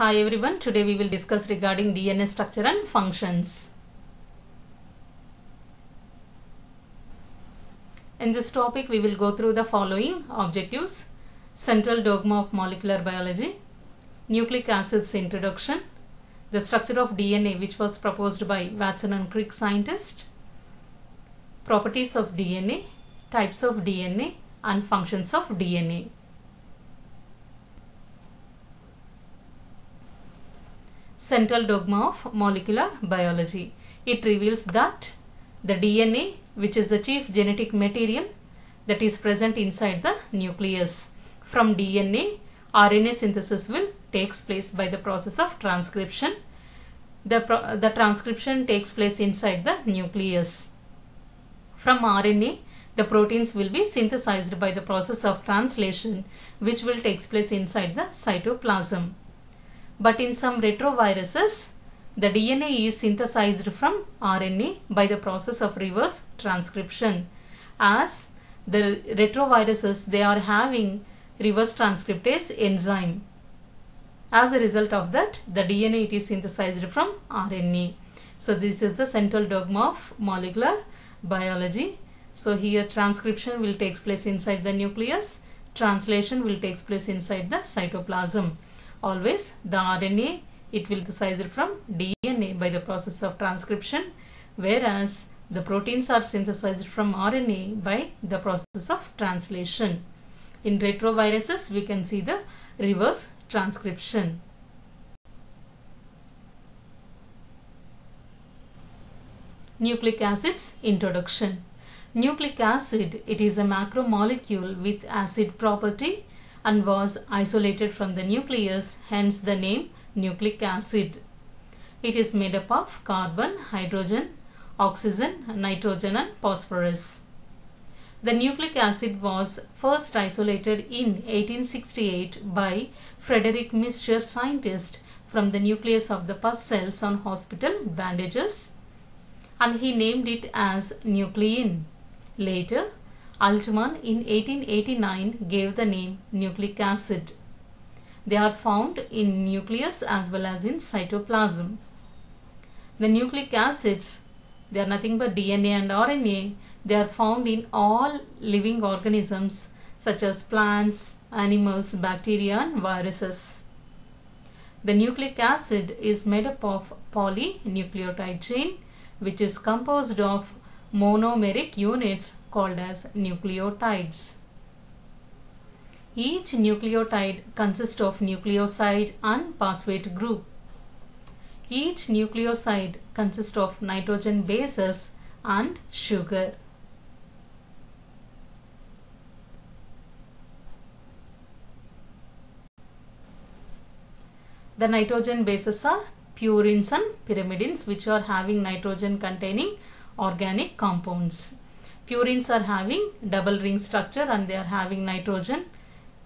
Hi everyone, today we will discuss regarding DNA structure and functions. In this topic we will go through the following objectives: central dogma of molecular biology, nucleic acids introduction, the structure of DNA which was proposed by Watson and Crick scientists, properties of DNA, types of DNA and functions of DNA. Central dogma of molecular biology. It reveals that the DNA, which is the chief genetic material that is present inside the nucleus. From DNA, RNA synthesis will takes place by the process of transcription. The transcription takes place inside the nucleus. From RNA, the proteins will be synthesized by the process of translation, which will take place inside the cytoplasm. But in some retroviruses, the DNA is synthesized from RNA by the process of reverse transcription. As the retroviruses, they are having reverse transcriptase enzyme. As a result of that, the DNA it is synthesized from RNA. So this is the central dogma of molecular biology. So here transcription will take place inside the nucleus, translation will take place inside the cytoplasm. Always the RNA it will be synthesized from DNA by the process of transcription, whereas the proteins are synthesized from RNA by the process of translation. In retroviruses we can see the reverse transcription. Nucleic acids introduction. Nucleic acid, it is a macromolecule with acid property and was isolated from the nucleus, hence the name nucleic acid. It is made up of carbon, hydrogen, oxygen, nitrogen and phosphorus. The nucleic acid was first isolated in 1868 by Frederick Mister, scientist, from the nucleus of the pus cells on hospital bandages, and he named it as nuclein. Later, Altman in 1889 gave the name nucleic acid. They are found in nucleus as well as in cytoplasm. The nucleic acids, they are nothing but DNA and RNA. They are found in all living organisms such as plants, animals, bacteria and viruses. The nucleic acid is made up of polynucleotide chain, which is composed of monomeric units called as nucleotides. Each nucleotide consists of nucleoside and phosphate group. Each nucleoside consists of nitrogen bases and sugar. The nitrogen bases are purines and pyrimidines, which are having nitrogen containing organic compounds. Purines are having double ring structure and they are having nitrogen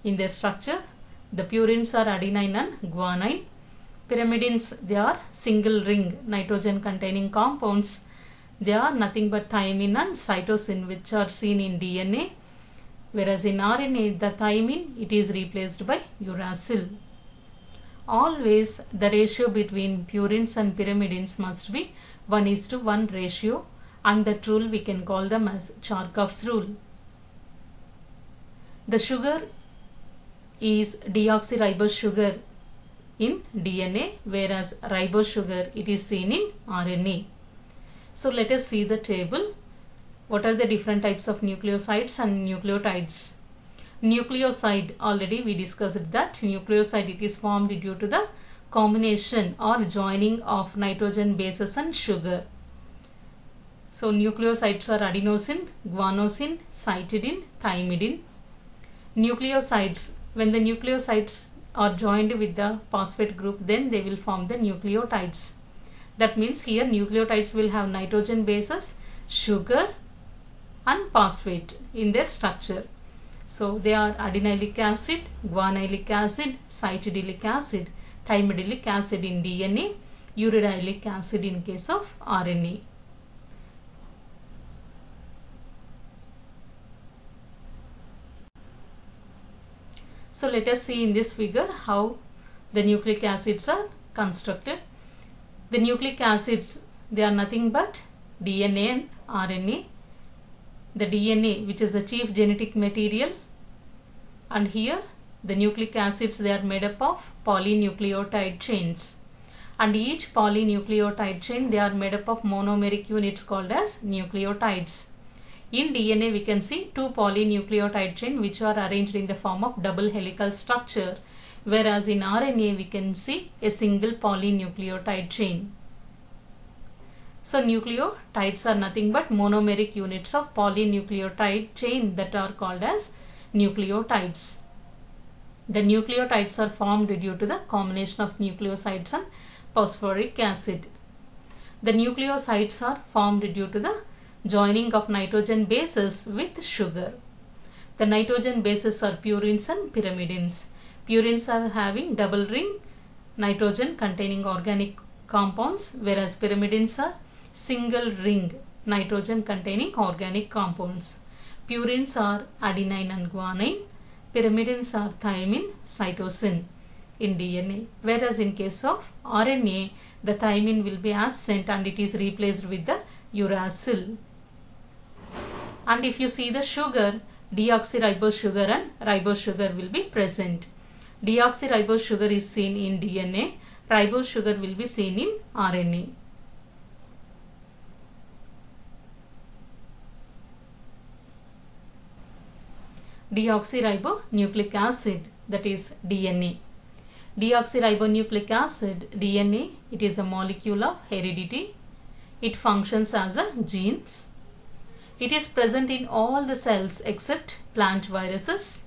in their structure. The purines are adenine and guanine. Pyrimidines, they are single ring nitrogen containing compounds. They are nothing but thymine and cytosine, which are seen in DNA, whereas in RNA the thymine it is replaced by uracil. Always the ratio between purines and pyrimidines must be 1:1 ratio, and that rule we can call them as Chargaff's rule. The sugar is deoxyribose sugar in DNA, whereas ribose sugar it is seen in RNA. So let us see the table. What are the different types of nucleosides and nucleotides? Nucleoside, already we discussed that nucleoside it is formed due to the combination or joining of nitrogen bases and sugar. So nucleosides are adenosine, guanosine, cytidine, thymidine. Nucleosides, when the nucleosides are joined with the phosphate group, then they will form the nucleotides. That means here nucleotides will have nitrogen bases, sugar and phosphate in their structure. So they are adenylic acid, guanylic acid, cytidilic acid, thymidilic acid in DNA, uridylic acid in case of RNA. So let us see in this figure how the nucleic acids are constructed. The nucleic acids, they are nothing but DNA and RNA. The DNA, which is the chief genetic material, and here the nucleic acids, they are made up of polynucleotide chains, and each polynucleotide chain, they are made up of monomeric units called as nucleotides. In DNA we can see two polynucleotide chain which are arranged in the form of double helical structure, whereas in RNA we can see a single polynucleotide chain. So nucleotides are nothing but monomeric units of polynucleotide chain that are called as nucleotides. The nucleotides are formed due to the combination of nucleosides and phosphoric acid. The nucleosides are formed due to the joining of nitrogen bases with sugar. The nitrogen bases are purines and pyrimidines. Purines are having double ring nitrogen containing organic compounds, whereas pyrimidines are single ring nitrogen containing organic compounds. Purines are adenine and guanine. Pyrimidines are thymine, cytosine in DNA, whereas in case of RNA, the thymine will be absent and it is replaced with the uracil. And if you see the sugar, deoxyribose sugar and ribose sugar will be present. Deoxyribose sugar is seen in DNA, ribose sugar will be seen in RNA. Deoxyribonucleic acid, that is DNA. Deoxyribonucleic acid, DNA, it is a molecule of heredity. It functions as a genes. It is present in all the cells except plant viruses.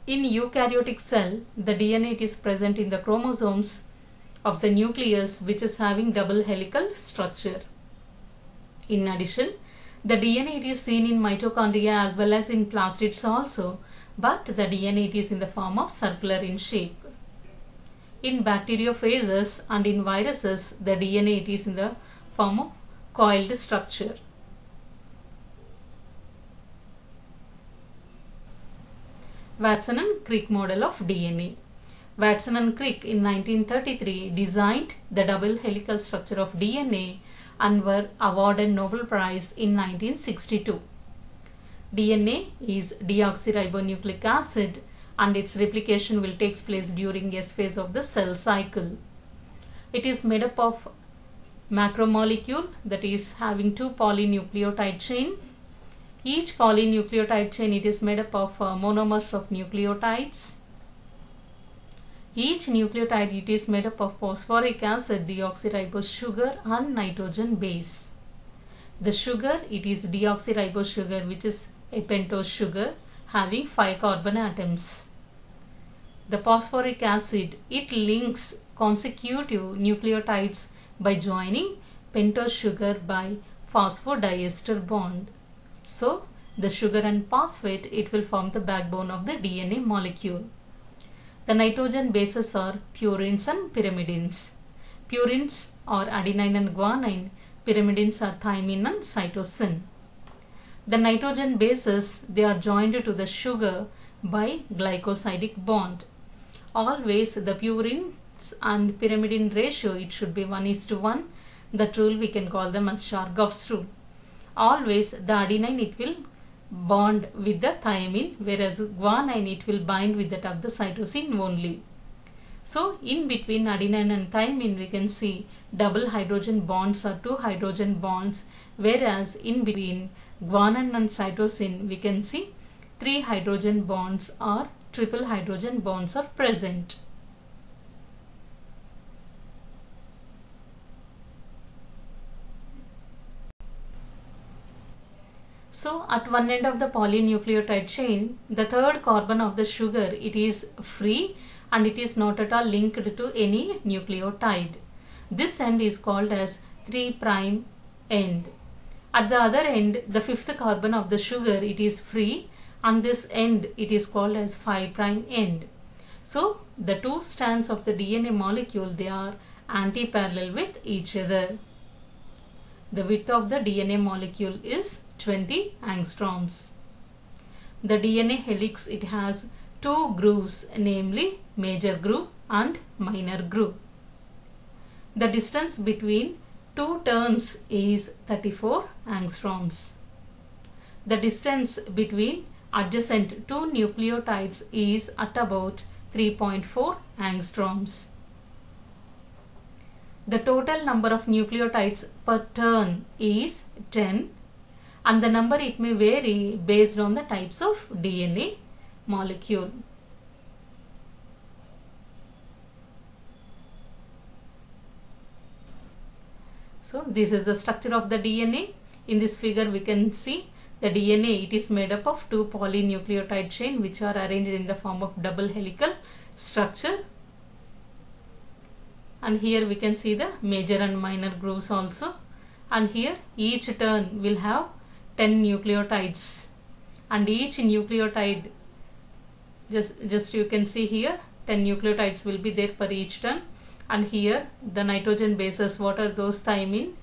In eukaryotic cell, the DNA, it is present in the chromosomes of the nucleus, which is having double helical structure. In addition, the DNA, it is seen in mitochondria as well as in plastids also, but the DNA, it is in the form of circular in shape. In bacteriophages and in viruses, the DNA, it is in the form of coiled structure. Watson and Crick model of DNA. Watson and Crick in 1933 designed the double helical structure of DNA and were awarded Nobel Prize in 1962. DNA is deoxyribonucleic acid and its replication will take place during S phase of the cell cycle. It is made up of macromolecule, that is having two polynucleotide chain. Each polynucleotide chain, it is made up of monomers of nucleotides. Each nucleotide, it is made up of phosphoric acid, deoxyribose sugar and nitrogen base. The sugar, it is deoxyribose sugar, which is a pentose sugar having 5 carbon atoms. The phosphoric acid, it links consecutive nucleotides by joining pentose sugar by phosphodiester bond. So, the sugar and phosphate, it will form the backbone of the DNA molecule. The nitrogen bases are purines and pyrimidines. Purines are adenine and guanine. Pyrimidines are thymine and cytosine. The nitrogen bases, they are joined to the sugar by glycosidic bond. Always the purines and pyrimidine ratio, it should be 1:1. That rule we can call them as Chargaff's rule. Always the adenine, it will bond with the thymine, whereas guanine, it will bind with that of the cytosine only. So in between adenine and thymine we can see double hydrogen bonds or 2 hydrogen bonds, whereas in between guanine and cytosine we can see 3 hydrogen bonds or triple hydrogen bonds are present. So at one end of the polynucleotide chain, the third carbon of the sugar, it is free and it is not at all linked to any nucleotide. This end is called as 3' end. At the other end, the fifth carbon of the sugar, it is free and this end, it is called as 5' end. So the two strands of the DNA molecule, they are anti-parallel with each other. The width of the DNA molecule is 20 angstroms. The DNA helix, it has two grooves, namely major groove and minor groove. The distance between two turns is 34 angstroms. The distance between adjacent two nucleotides is at about 3.4 angstroms. The total number of nucleotides per turn is 10, and the number it may vary based on the types of DNA molecule. So this is the structure of the DNA. In this figure we can see the DNA. It is made up of two polynucleotide chain which are arranged in the form of double helical structure. And here we can see the major and minor grooves also. And here each turn will have 10 nucleotides. And each nucleotide, just you can see here, 10 nucleotides will be there per each turn. And here the nitrogen bases, what are those? Thymine,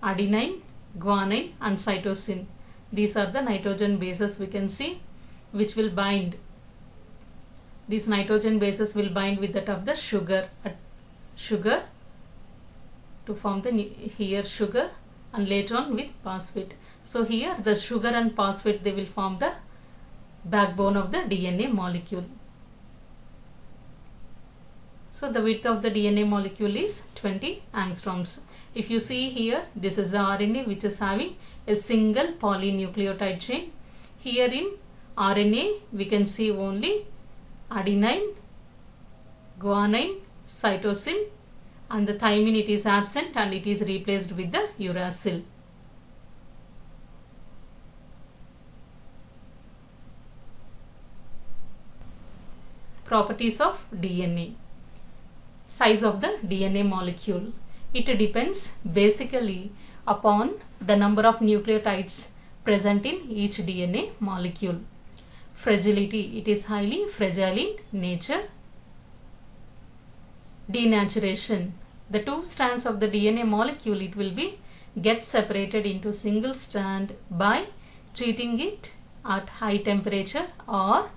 adenine, guanine and cytosine. These are the nitrogen bases we can see, which will bind. These nitrogen bases will bind with that of the sugar to form the here sugar, and later on with phosphate. So here the sugar and phosphate, they will form the backbone of the DNA molecule. So the width of the DNA molecule is 20 angstroms. If you see here, this is the RNA which is having a single polynucleotide chain. Here in RNA we can see only adenine, guanine, cytosine, and the thymine it is absent and it is replaced with the uracil. Properties of DNA. Size of the DNA molecule. It depends basically upon the number of nucleotides present in each DNA molecule. Fragility. It is highly fragile in nature. Denaturation. The two strands of the DNA molecule, it will be get separated into single strand by treating it at high temperature, or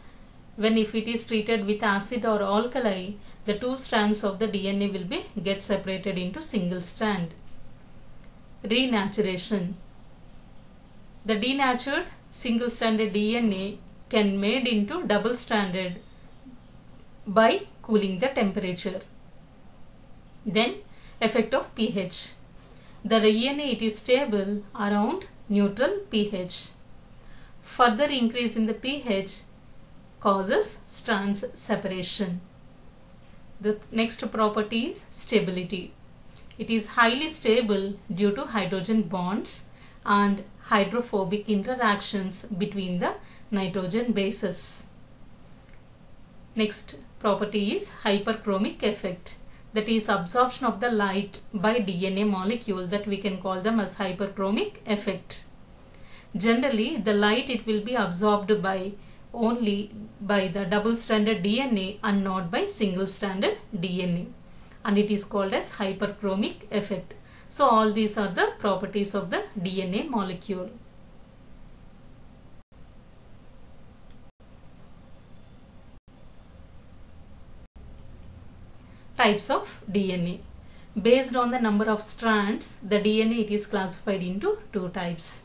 when if it is treated with acid or alkali, the two strands of the DNA will be get separated into single strand. Renaturation. The denatured single stranded DNA can made into double stranded by cooling the temperature. Then effect of pH. The DNA, it is stable around neutral pH. Further increase in the pH causes strands separation. The next property is stability. It is highly stable due to hydrogen bonds and hydrophobic interactions between the nitrogen bases. Next property is hyperchromic effect. That is absorption of the light by DNA molecule, that we can call them as hyperchromic effect. Generally the light, it will be absorbed by only by the double stranded DNA and not by single stranded DNA, and it is called as hyperchromic effect. So all these are the properties of the DNA molecule. Types of DNA. Based on the number of strands, the DNA, it is classified into two types.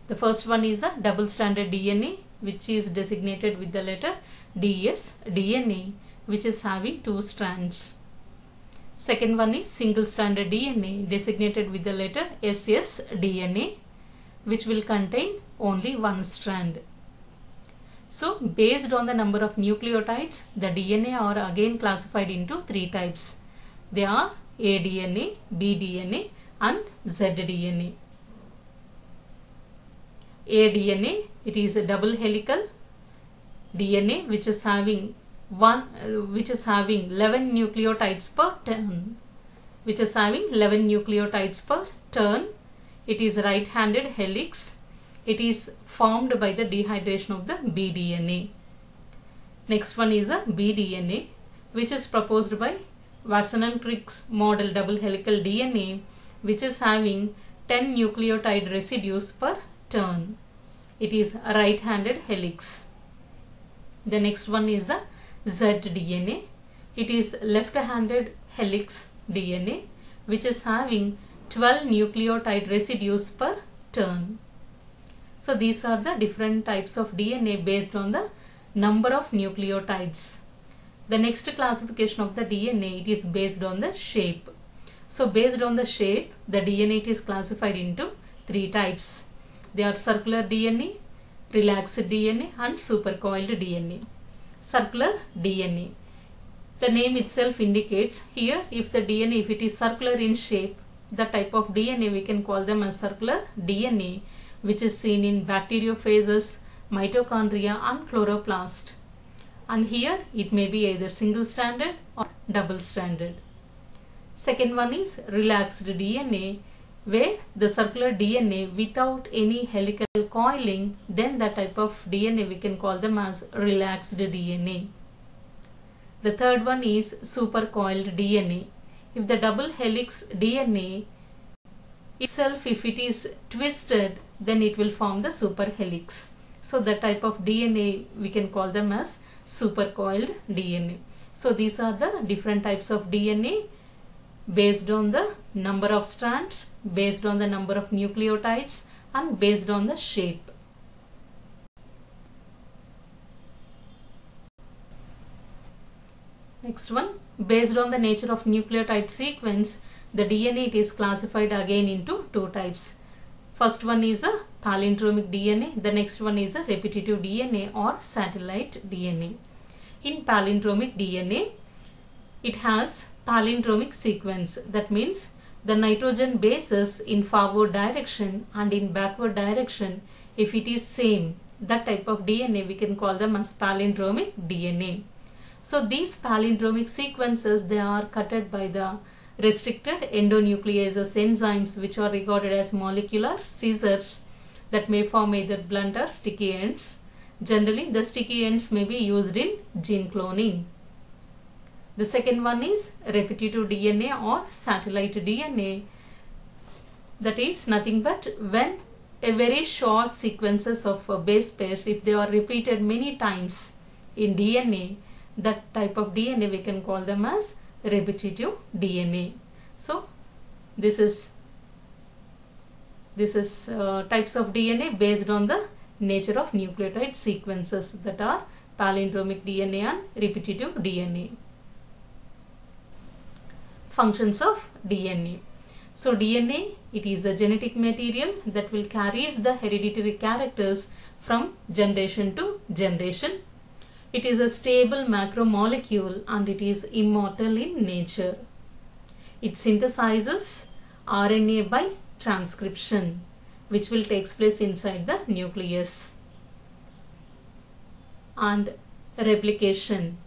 The first one is the double stranded DNA, which is designated with the letter DS DNA, which is having two strands. Second one is single stranded DNA, designated with the letter SS DNA, which will contain only one strand. So based on the number of nucleotides, the DNA are again classified into three types. They are aDNA, bDNA and zDNA. aDNA, it is a double helical DNA which is having 11 nucleotides per turn. It is right-handed helix. It is formed by the dehydration of the bDNA. Next one is a bDNA, which is proposed by Watson and Crick's model double helical DNA, which is having 10 nucleotide residues per turn. It is a right-handed helix. The next one is the Z-DNA. It is left-handed helix DNA which is having 12 nucleotide residues per turn. So these are the different types of DNA based on the number of nucleotides. The next classification of the DNA, it is based on the shape. So based on the shape, the DNA it is classified into 3 types. They are circular DNA, relaxed DNA and supercoiled DNA. Circular DNA. The name itself indicates here if the DNA, if it is circular in shape, the type of DNA we can call them as circular DNA, which is seen in bacteriophages, mitochondria and chloroplast. And here it may be either single stranded or double stranded. Second one is relaxed DNA, where the circular DNA without any helical coiling, then the type of DNA we can call them as relaxed DNA. The third one is supercoiled DNA. If the double helix DNA itself, if it is twisted, then it will form the superhelix. So the type of DNA we can call them as supercoiled DNA. So these are the different types of DNA based on the number of strands, based on the number of nucleotides and based on the shape. Next one, based on the nature of nucleotide sequence, the DNA it is classified again into 2 types. First one is a palindromic DNA, the next one is a repetitive DNA or satellite DNA. In palindromic DNA, it has palindromic sequence. That means the nitrogen bases in forward direction and in backward direction, if it is same, that type of DNA we can call them as palindromic DNA. So these palindromic sequences, they are cutted by the restricted endonucleases enzymes, which are regarded as molecular scissors that may form either blunt or sticky ends. Generally, the sticky ends may be used in gene cloning. The second one is repetitive DNA or satellite DNA. That is nothing but when a very short sequences of base pairs, if they are repeated many times in DNA, that type of DNA we can call them as repetitive DNA. So this is types of DNA based on the nature of nucleotide sequences, that are palindromic DNA and repetitive DNA. Functions of DNA. So DNA, it is the genetic material that will carries the hereditary characters from generation to generation. It is a stable macromolecule and it is immortal in nature. It synthesizes RNA by transcription, which will take place inside the nucleus. And replication.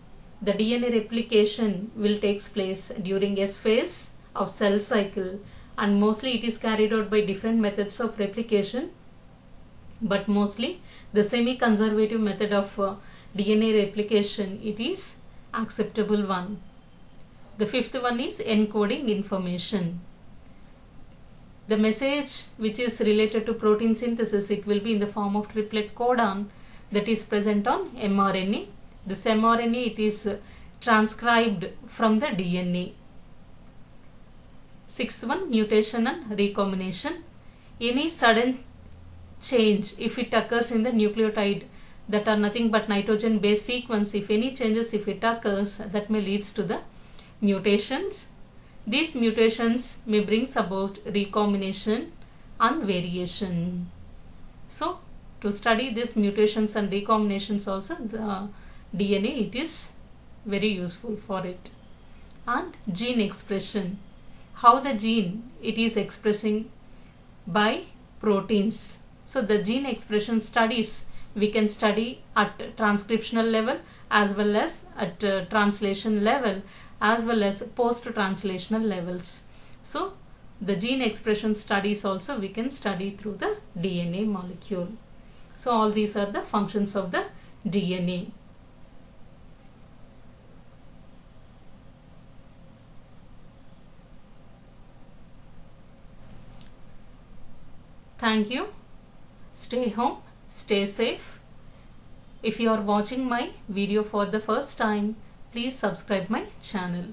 The DNA replication will take place during S phase of cell cycle, and mostly it is carried out by different methods of replication, but mostly the semi-conservative method of DNA replication, it is acceptable one. The fifth one is encoding information. The message which is related to protein synthesis, it will be in the form of triplet codon that is present on mRNA. This mRNA, it is transcribed from the DNA. Sixth one, mutation and recombination. Any sudden change, if it occurs in the nucleotide that are nothing but nitrogen base sequence, if any changes, if it occurs, that may leads to the mutations. These mutations may brings about recombination and variation. So to study these mutations and recombinations also, the DNA, it is very useful for it. And gene expression. How the gene, it is expressing by proteins. So the gene expression studies we can study at transcriptional level as well as at translation level as well as post-translational levels. So the gene expression studies also we can study through the DNA molecule. So all these are the functions of the DNA. Thank you. Stay home, stay safe. If you are watching my video for the first time, please subscribe my channel.